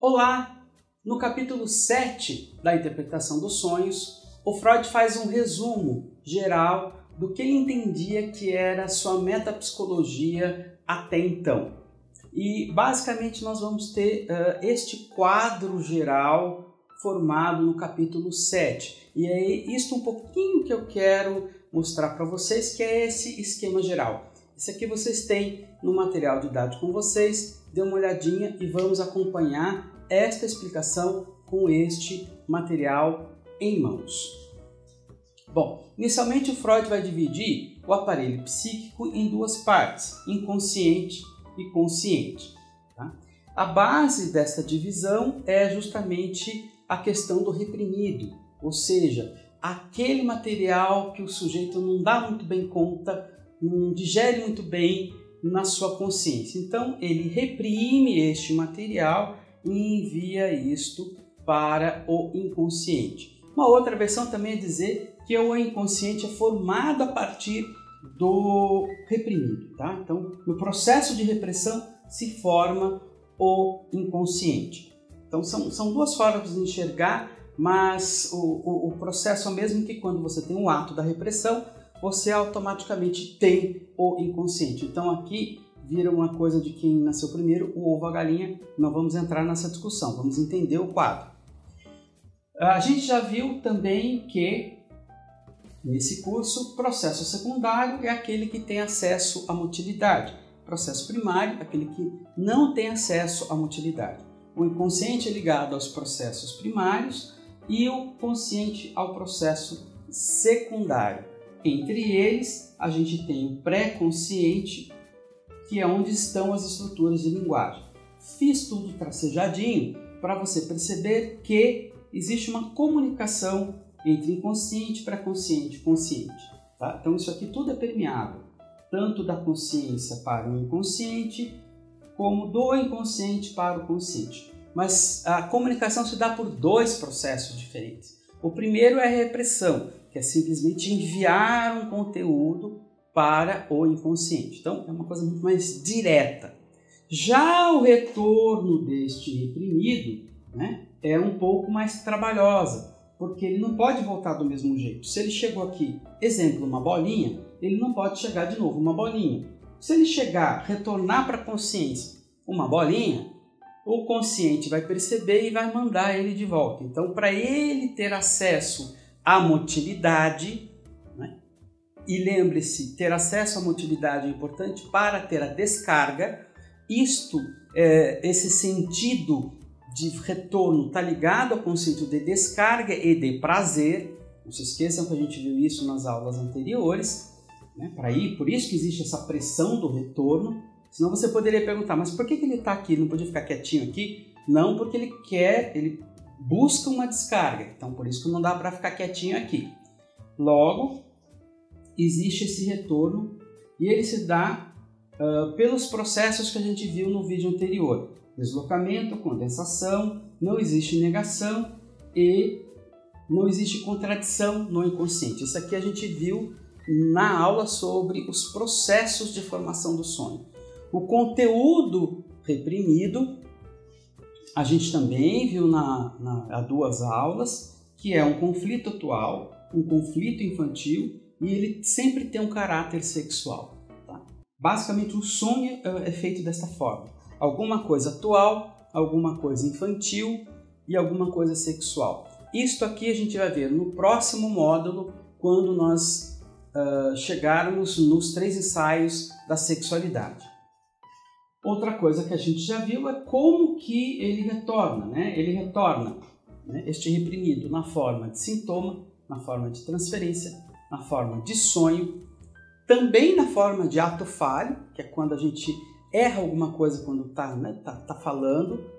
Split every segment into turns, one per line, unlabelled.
Olá! No capítulo 7 da interpretação dos sonhos, o Freud faz um resumo geral do que ele entendia que era sua metapsicologia até então. E basicamente nós vamos ter este quadro geral formado no capítulo 7. E é isto um pouquinho que eu quero mostrar para vocês, que é esse esquema geral. Esse aqui vocês têm no material didático com vocês, dê uma olhadinha e vamos acompanhar esta explicação com este material em mãos. Bom, inicialmente o Freud vai dividir o aparelho psíquico em duas partes, inconsciente e consciente. Tá? A base dessa divisão é justamente a questão do reprimido, ou seja, aquele material que o sujeito não dá muito bem conta, não digere muito bem na sua consciência. Então ele reprime este material e envia isto para o inconsciente. Uma outra versão também é dizer que o inconsciente é formado a partir do reprimido. Tá? Então, no processo de repressão se forma o inconsciente. Então, são duas formas de enxergar, mas o processo é o mesmo que quando você tem um ato da repressão, você automaticamente tem o inconsciente. Então, aqui vira uma coisa de quem nasceu primeiro, o ovo ou a galinha. Não vamos entrar nessa discussão, vamos entender o quadro. A gente já viu também que, nesse curso, processo secundário é aquele que tem acesso à motilidade. Processo primário é aquele que não tem acesso à motilidade. O inconsciente é ligado aos processos primários e o consciente ao processo secundário. Entre eles, a gente tem o pré-consciente, que é onde estão as estruturas de linguagem. Fiz tudo tracejadinho para você perceber que existe uma comunicação entre inconsciente, pré-consciente e consciente. Tá? Então isso aqui tudo é permeável, tanto da consciência para o inconsciente, como do inconsciente para o consciente. Mas a comunicação se dá por dois processos diferentes. O primeiro é a repressão, que é simplesmente enviar um conteúdo para o inconsciente. Então, é uma coisa muito mais direta. Já o retorno deste reprimido, né, é um pouco mais trabalhosa, porque ele não pode voltar do mesmo jeito. Se ele chegou aqui, exemplo, uma bolinha, ele não pode chegar de novo uma bolinha. Se ele chegar, retornar para a consciência uma bolinha, o consciente vai perceber e vai mandar ele de volta. Então, para ele ter acesso à motilidade, e lembre-se, ter acesso à motilidade é importante para ter a descarga. Esse sentido de retorno está ligado ao conceito de descarga e de prazer. Não se esqueçam que a gente viu isso nas aulas anteriores. Né? Por isso que existe essa pressão do retorno. Senão você poderia perguntar, mas por que ele está aqui? Não podia ficar quietinho aqui? Não, porque ele busca uma descarga. Então, por isso que não dá para ficar quietinho aqui. Logo, existe esse retorno e ele se dá pelos processos que a gente viu no vídeo anterior. Deslocamento, condensação, não existe negação e não existe contradição no inconsciente. Isso aqui a gente viu na aula sobre os processos de formação do sonho. O conteúdo reprimido, a gente também viu há duas aulas, que é um conflito atual, um conflito infantil, e ele sempre tem um caráter sexual. Tá? Basicamente, o sonho é feito desta forma. Alguma coisa atual, alguma coisa infantil e alguma coisa sexual. Isto aqui a gente vai ver no próximo módulo, quando nós chegarmos nos 3 ensaios da sexualidade. Outra coisa que a gente já viu é como que ele retorna. Né? Ele retorna, né, este reprimido na forma de sintoma, na forma de transferência, na forma de sonho, também na forma de ato falho, que é quando a gente erra alguma coisa quando tá falando,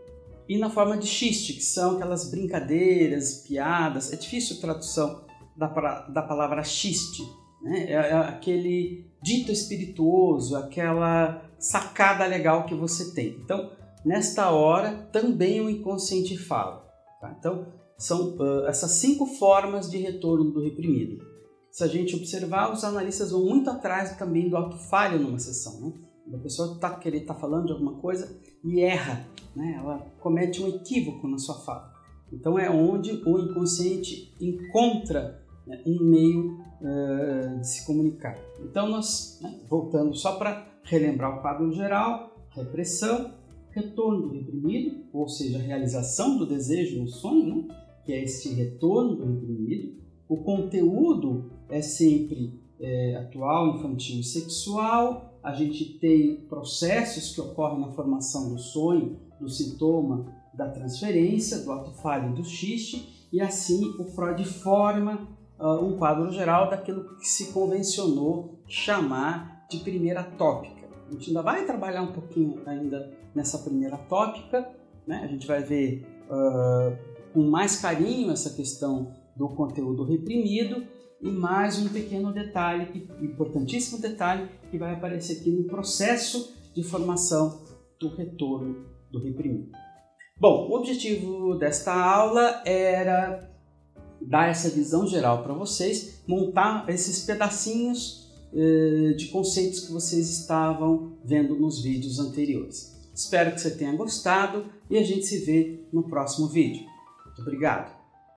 e na forma de xiste, que são aquelas brincadeiras, piadas. É difícil a tradução da palavra xiste, né? É aquele dito espirituoso, aquela sacada legal que você tem. Então, nesta hora, também o inconsciente fala. Tá? Então, são essas 5 formas de retorno do reprimido. Se a gente observar, os analistas vão muito atrás também do ato falho numa sessão. Né? A pessoa tá falando de alguma coisa e erra né? Ela comete um equívoco na sua fala. Então é onde o inconsciente encontra, né, um meio de se comunicar. Então nós, né, voltando só para relembrar o quadro geral: repressão, retorno do reprimido, ou seja, a realização do desejo no sonho, né, que é este retorno do reprimido. O conteúdo é sempre atual, infantil e sexual. A gente tem processos que ocorrem na formação do sonho, do sintoma, da transferência, do ato falho e do xiste, e assim o Freud forma um quadro geral daquilo que se convencionou chamar de primeira tópica. A gente ainda vai trabalhar um pouquinho ainda nessa primeira tópica, né? A gente vai ver com mais carinho essa questão do conteúdo reprimido e mais um pequeno detalhe, importantíssimo detalhe, que vai aparecer aqui no processo de formação do retorno do reprimido. Bom, o objetivo desta aula era dar essa visão geral para vocês, montar esses pedacinhos de conceitos que vocês estavam vendo nos vídeos anteriores. Espero que você tenha gostado e a gente se vê no próximo vídeo. Muito obrigado!